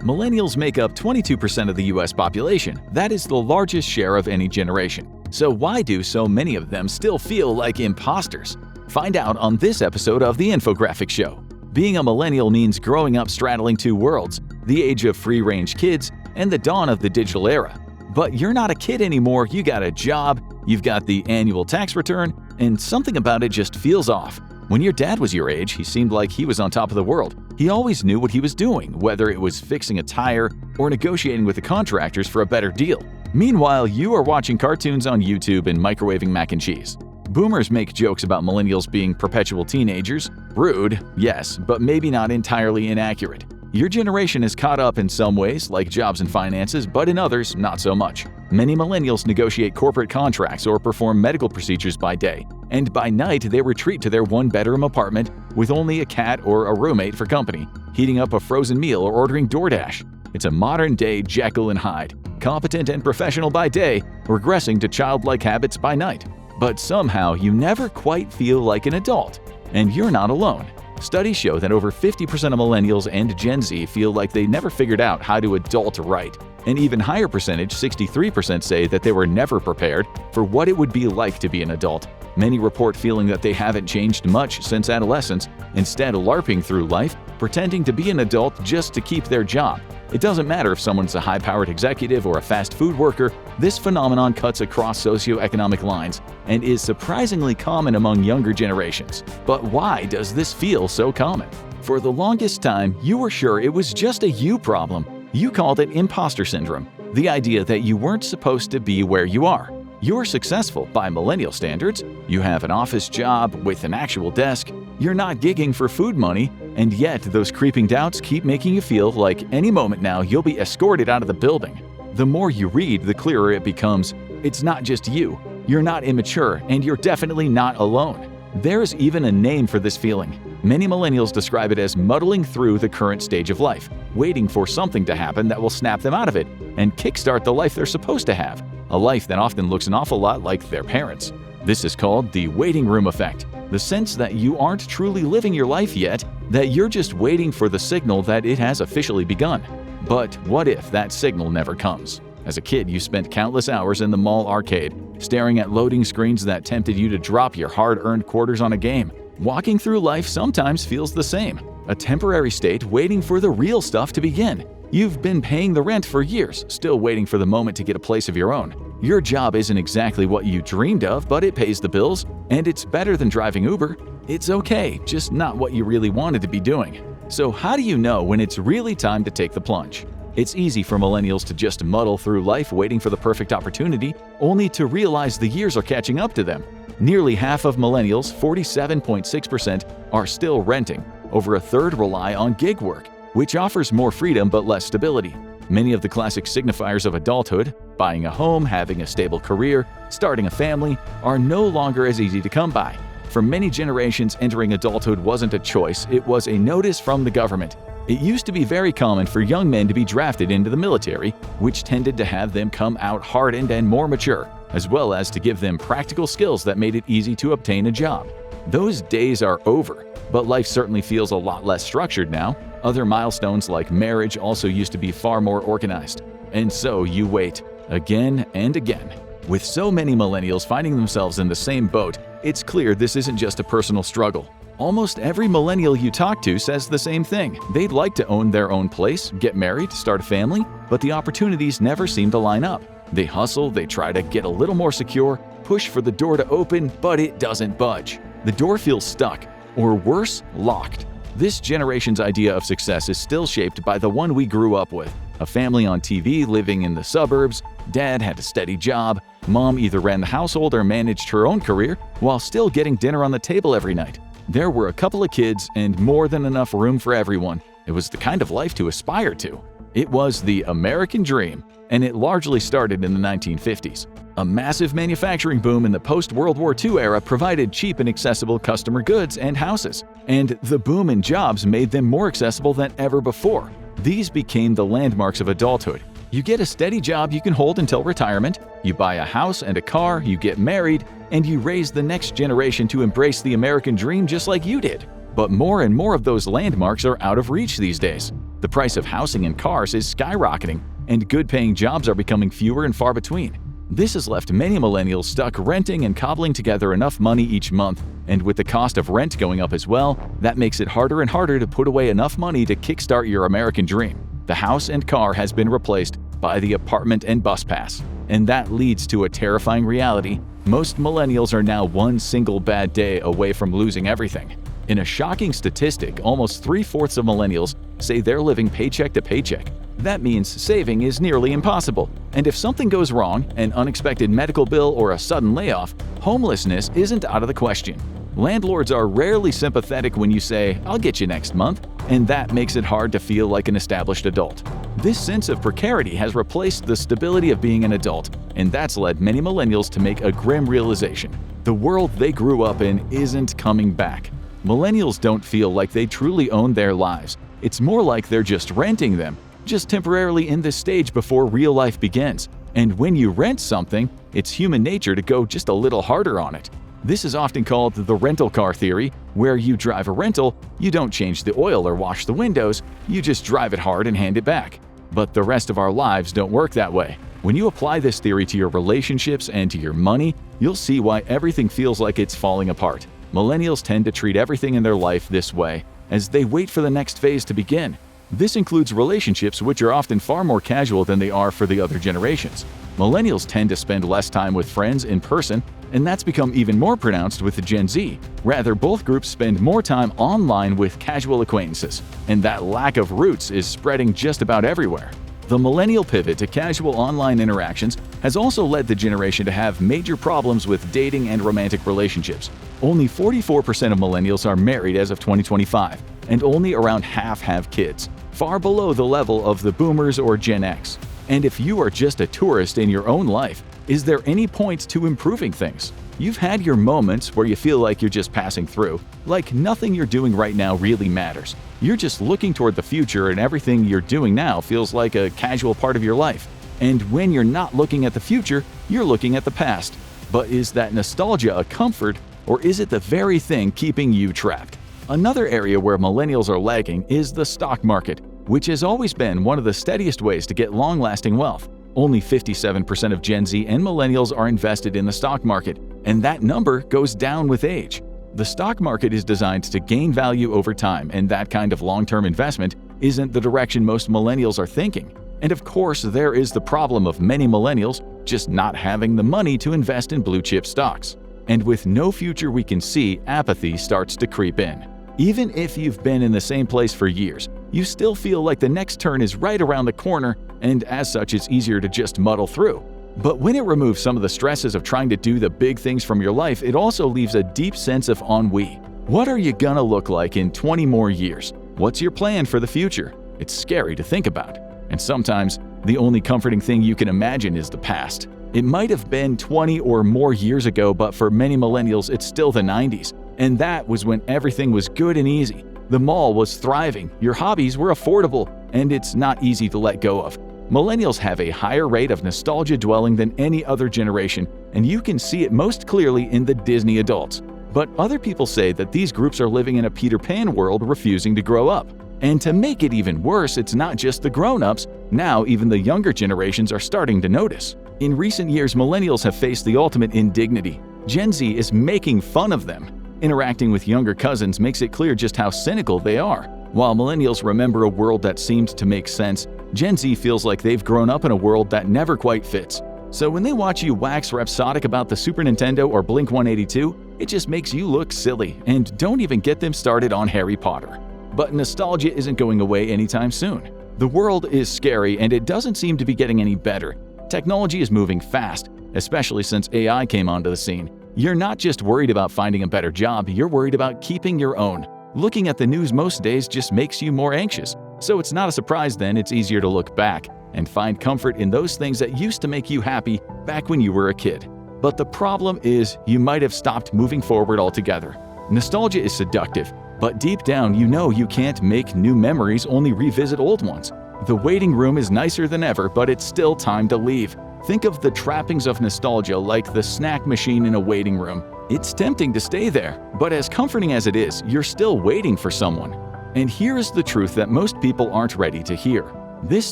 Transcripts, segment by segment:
Millennials make up 22% of the US population. That is the largest share of any generation. So why do so many of them still feel like imposters? Find out on this episode of The Infographic Show. Being a millennial means growing up straddling two worlds, the age of free-range kids and the dawn of the digital era. But you're not a kid anymore, you got a job, you've got the annual tax return, and something about it just feels off. When your dad was your age, he seemed like he was on top of the world. He always knew what he was doing, whether it was fixing a tire or negotiating with the contractors for a better deal. Meanwhile, you are watching cartoons on YouTube and microwaving mac and cheese. Boomers make jokes about millennials being perpetual teenagers. Rude, yes, but maybe not entirely inaccurate. Your generation is caught up in some ways, like jobs and finances, but in others, not so much. Many millennials negotiate corporate contracts or perform medical procedures by day, and by night they retreat to their one-bedroom apartment with only a cat or a roommate for company, heating up a frozen meal or ordering DoorDash. It's a modern-day Jekyll and Hyde, competent and professional by day, regressing to childlike habits by night. But somehow you never quite feel like an adult. And you're not alone. Studies show that over 50% of millennials and Gen Z feel like they never figured out how to adult right. An even higher percentage, 63%, say that they were never prepared for what it would be like to be an adult. Many report feeling that they haven't changed much since adolescence, instead LARPing through life, pretending to be an adult just to keep their job. It doesn't matter if someone's a high-powered executive or a fast food worker, this phenomenon cuts across socioeconomic lines and is surprisingly common among younger generations. But why does this feel so common? For the longest time, you were sure it was just a you problem. You called it imposter syndrome, the idea that you weren't supposed to be where you are. You're successful by millennial standards, you have an office job with an actual desk, you're not gigging for food money, and yet those creeping doubts keep making you feel like any moment now you'll be escorted out of the building. The more you read, the clearer it becomes. It's not just you. You're not immature, and you're definitely not alone. There's even a name for this feeling. Many millennials describe it as muddling through the current stage of life, waiting for something to happen that will snap them out of it and kickstart the life they're supposed to have, a life that often looks an awful lot like their parents. This is called the waiting room effect, the sense that you aren't truly living your life yet, that you're just waiting for the signal that it has officially begun. But what if that signal never comes? As a kid, you spent countless hours in the mall arcade, staring at loading screens that tempted you to drop your hard-earned quarters on a game. Walking through life sometimes feels the same, a temporary state waiting for the real stuff to begin. You've been paying the rent for years, still waiting for the moment to get a place of your own. Your job isn't exactly what you dreamed of, but it pays the bills, and it's better than driving Uber. It's okay, just not what you really wanted to be doing. So how do you know when it's really time to take the plunge? It's easy for millennials to just muddle through life waiting for the perfect opportunity, only to realize the years are catching up to them. Nearly half of millennials, 47.6%, are still renting. Over a third rely on gig work, which offers more freedom but less stability. Many of the classic signifiers of adulthood, buying a home, having a stable career, starting a family, are no longer as easy to come by. For many generations, entering adulthood wasn't a choice, it was a notice from the government. It used to be very common for young men to be drafted into the military, which tended to have them come out hardened and more mature, as well as to give them practical skills that made it easy to obtain a job. Those days are over, but life certainly feels a lot less structured now. Other milestones like marriage also used to be far more organized. And so you wait, again and again. With so many millennials finding themselves in the same boat, it's clear this isn't just a personal struggle. Almost every millennial you talk to says the same thing. They'd like to own their own place, get married, start a family, but the opportunities never seem to line up. They hustle, they try to get a little more secure, push for the door to open, but it doesn't budge. The door feels stuck, or worse, locked. This generation's idea of success is still shaped by the one we grew up with. A family on TV living in the suburbs, dad had a steady job, mom either ran the household or managed her own career while still getting dinner on the table every night. There were a couple of kids and more than enough room for everyone. It was the kind of life to aspire to. It was the American dream, and it largely started in the 1950s. A massive manufacturing boom in the post-World War II era provided cheap and accessible customer goods and houses, and the boom in jobs made them more accessible than ever before. These became the landmarks of adulthood. You get a steady job you can hold until retirement, you buy a house and a car, you get married, and you raise the next generation to embrace the American dream just like you did. But more and more of those landmarks are out of reach these days. The price of housing and cars is skyrocketing, and good-paying jobs are becoming fewer and far between. This has left many millennials stuck renting and cobbling together enough money each month, and with the cost of rent going up as well, that makes it harder and harder to put away enough money to kickstart your American dream. The house and car has been replaced by the apartment and bus pass, and that leads to a terrifying reality. Most millennials are now one single bad day away from losing everything. In a shocking statistic, almost 3/4 of millennials say they're living paycheck to paycheck. That means saving is nearly impossible, and if something goes wrong, an unexpected medical bill or a sudden layoff, homelessness isn't out of the question. Landlords are rarely sympathetic when you say, "I'll get you next month," and that makes it hard to feel like an established adult. This sense of precarity has replaced the stability of being an adult, and that's led many millennials to make a grim realization. The world they grew up in isn't coming back. Millennials don't feel like they truly own their lives. It's more like they're just renting them, just temporarily in this stage before real life begins. And when you rent something, it's human nature to go just a little harder on it. This is often called the rental car theory, where you drive a rental, you don't change the oil or wash the windows, you just drive it hard and hand it back. But the rest of our lives don't work that way. When you apply this theory to your relationships and to your money, you'll see why everything feels like it's falling apart. Millennials tend to treat everything in their life this way, as they wait for the next phase to begin. This includes relationships, which are often far more casual than they are for the other generations. Millennials tend to spend less time with friends in person, and that's become even more pronounced with the Gen Z. Rather, both groups spend more time online with casual acquaintances, and that lack of roots is spreading just about everywhere. The millennial pivot to casual online interactions has also led the generation to have major problems with dating and romantic relationships. Only 44% of millennials are married as of 2025, and only around half have kids, far below the level of the boomers or Gen X. And if you are just a tourist in your own life, is there any point to improving things? You've had your moments where you feel like you're just passing through, like nothing you're doing right now really matters. You're just looking toward the future, and everything you're doing now feels like a casual part of your life. And when you're not looking at the future, you're looking at the past. But is that nostalgia a comfort, or is it the very thing keeping you trapped? Another area where millennials are lagging is the stock market, which has always been one of the steadiest ways to get long-lasting wealth. Only 57% of Gen Z and millennials are invested in the stock market, and that number goes down with age. The stock market is designed to gain value over time, and that kind of long-term investment isn't the direction most millennials are thinking. And of course, there is the problem of many millennials just not having the money to invest in blue-chip stocks. And with no future we can see, apathy starts to creep in. Even if you've been in the same place for years, you still feel like the next turn is right around the corner, and as such it's easier to just muddle through. But when it removes some of the stresses of trying to do the big things from your life, it also leaves a deep sense of ennui. What are you gonna look like in 20 more years? What's your plan for the future? It's scary to think about. And sometimes, the only comforting thing you can imagine is the past. It might have been 20 or more years ago, but for many millennials, it's still the 90s. And that was when everything was good and easy. The mall was thriving, your hobbies were affordable, and it's not easy to let go of. Millennials have a higher rate of nostalgia dwelling than any other generation, and you can see it most clearly in the Disney adults. But other people say that these groups are living in a Peter Pan world, refusing to grow up. And to make it even worse, it's not just the grown-ups. Now even the younger generations are starting to notice. In recent years, millennials have faced the ultimate indignity. Gen Z is making fun of them. Interacting with younger cousins makes it clear just how cynical they are. While millennials remember a world that seemed to make sense, Gen Z feels like they've grown up in a world that never quite fits. So when they watch you wax rhapsodic about the Super Nintendo or Blink-182, it just makes you look silly, and don't even get them started on Harry Potter. But nostalgia isn't going away anytime soon. The world is scary, and it doesn't seem to be getting any better. Technology is moving fast, especially since AI came onto the scene. You're not just worried about finding a better job, you're worried about keeping your own. Looking at the news most days just makes you more anxious. So it's not a surprise then it's easier to look back and find comfort in those things that used to make you happy back when you were a kid. But the problem is, you might have stopped moving forward altogether. Nostalgia is seductive, but deep down you know you can't make new memories, only revisit old ones. The waiting room is nicer than ever, but it's still time to leave. Think of the trappings of nostalgia like the snack machine in a waiting room. It's tempting to stay there, but as comforting as it is, you're still waiting for someone. And here's the truth that most people aren't ready to hear. This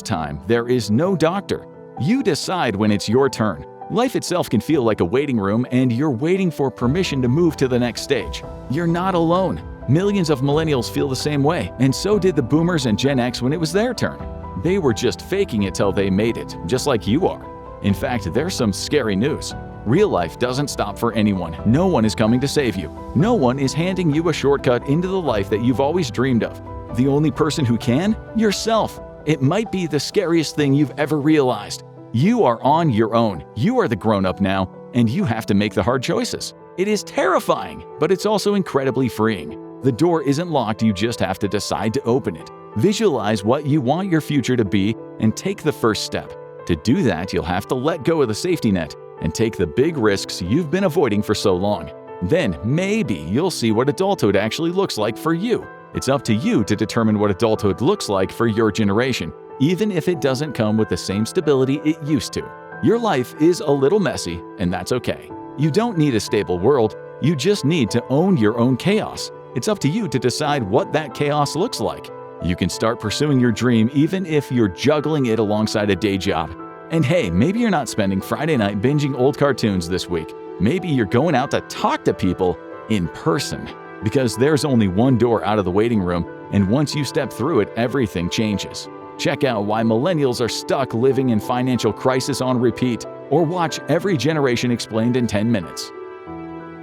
time, there is no doctor. You decide when it's your turn. Life itself can feel like a waiting room, and you're waiting for permission to move to the next stage. You're not alone. Millions of millennials feel the same way, and so did the boomers and Gen X when it was their turn. They were just faking it till they made it, just like you are. In fact, there's some scary news. Real life doesn't stop for anyone. No one is coming to save you. No one is handing you a shortcut into the life that you've always dreamed of. The only person who can? Yourself. It might be the scariest thing you've ever realized. You are on your own. You are the grown-up now, and you have to make the hard choices. It is terrifying, but it's also incredibly freeing. The door isn't locked, you just have to decide to open it. Visualize what you want your future to be and take the first step. To do that, you'll have to let go of the safety net and take the big risks you've been avoiding for so long. Then maybe you'll see what adulthood actually looks like for you. It's up to you to determine what adulthood looks like for your generation, even if it doesn't come with the same stability it used to. Your life is a little messy, and that's okay. You don't need a stable world, you just need to own your own chaos. It's up to you to decide what that chaos looks like. You can start pursuing your dream even if you're juggling it alongside a day job. And hey, maybe you're not spending Friday night binging old cartoons this week. Maybe you're going out to talk to people in person. Because there's only one door out of the waiting room, and once you step through it, everything changes. Check out Why Millennials Are Stuck Living in Financial Crisis on Repeat, or watch Every Generation Explained in 10 minutes.